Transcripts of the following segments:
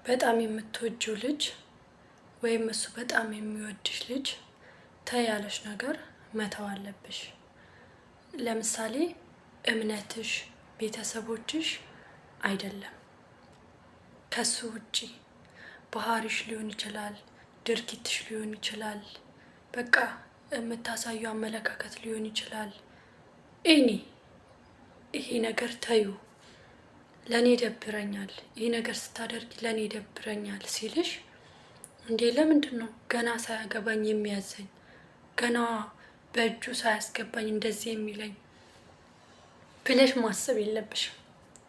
በጣም የምትወጂው ልጅ ወይም እሱ በጣም የሚወድሽ ልጅ ተይ ያለሽ ነገር መተው አለብሽ። ለምሳሌ እምነትሽ፣ ቤተሰቦችሽ አይደለም። ከሱ ውጪ ባህሪሽ ሊሆን ይችላል፣ ድርጊትሽ ሊሆን ይችላል፣ በቃ የምታሳዩ አመለካከት ሊሆን ይችላል። ይሄ ነገር ተዩ፣ ለኔ ይደብረኛል፣ ይሄ ነገር ስታደርጊ ለኔ ይደብረኛል ሲልሽ እንዴ ለምንድነው ገና ሳያገባኝ የሚያዘኝ፣ ገና በእጁ ሳያስገባኝ እንደዚህ የሚለኝ ብለሽ ማሰብ የለብሽም።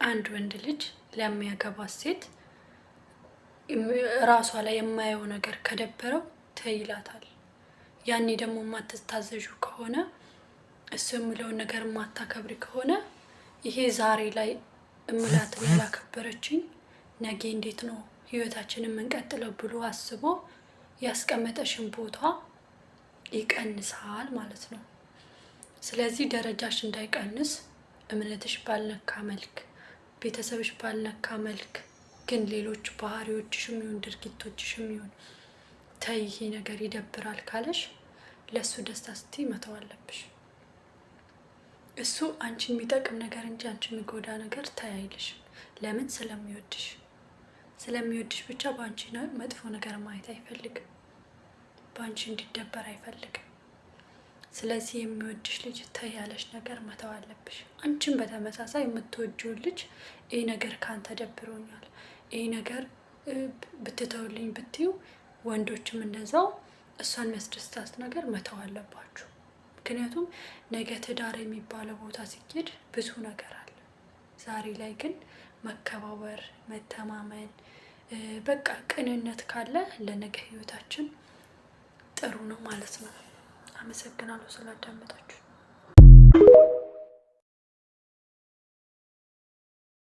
አንድ ወንድ ልጅ ለሚያገባት ሴት ራሷ ላይ የማየው ነገር ከደበረው ተይ ይላታል። ያኔ ደግሞ የማትታዘዡ ከሆነ እሱ የሚለውን ነገር የማታከብሪ ከሆነ ይሄ ዛሬ ላይ እምላትን ያላከበረችኝ ነገ እንዴት ነው ህይወታችንን የምንቀጥለው ብሎ አስቦ ያስቀመጠሽን ቦታ ይቀንሳል ማለት ነው። ስለዚህ ደረጃሽ እንዳይቀንስ እምነትሽ ባልነካ መልክ፣ ቤተሰብሽ ባልነካ መልክ ግን ሌሎች ባህሪዎችሽም ይሁን ድርጊቶችሽም ይሁን ተይ ይሄ ነገር ይደብራል ካለሽ ለሱ ደስታ ስትይ መተው አለብሽ። እሱ አንቺን የሚጠቅም ነገር እንጂ አንቺን የሚጎዳ ነገር ተይ አይልሽም። ለምን? ስለሚወድሽ ብቻ በአንቺ መጥፎ ነገር ማየት አይፈልግም። በአንቺ እንዲደበር አይፈልግም። ስለዚህ የሚወድሽ ልጅ ተይ ያለሽ ነገር መተው አለብሽ። አንቺን በተመሳሳይ የምትወጂውን ልጅ ይሄ ነገር ካንተ ደብሮኛል፣ ይሄ ነገር ብትተውልኝ ብትዩ፣ ወንዶችም እንደዛው እሷን የሚያስደስታት ነገር መተው አለባችሁ። ምክንያቱም ነገ ትዳር የሚባለው ቦታ ሲኬድ ብዙ ነገር አለ። ዛሬ ላይ ግን መከባበር፣ መተማመን፣ በቃ ቅንነት ካለ ለነገ ህይወታችን ጥሩ ነው ማለት ነው። አመሰግናለሁ ስላዳመጣችሁ።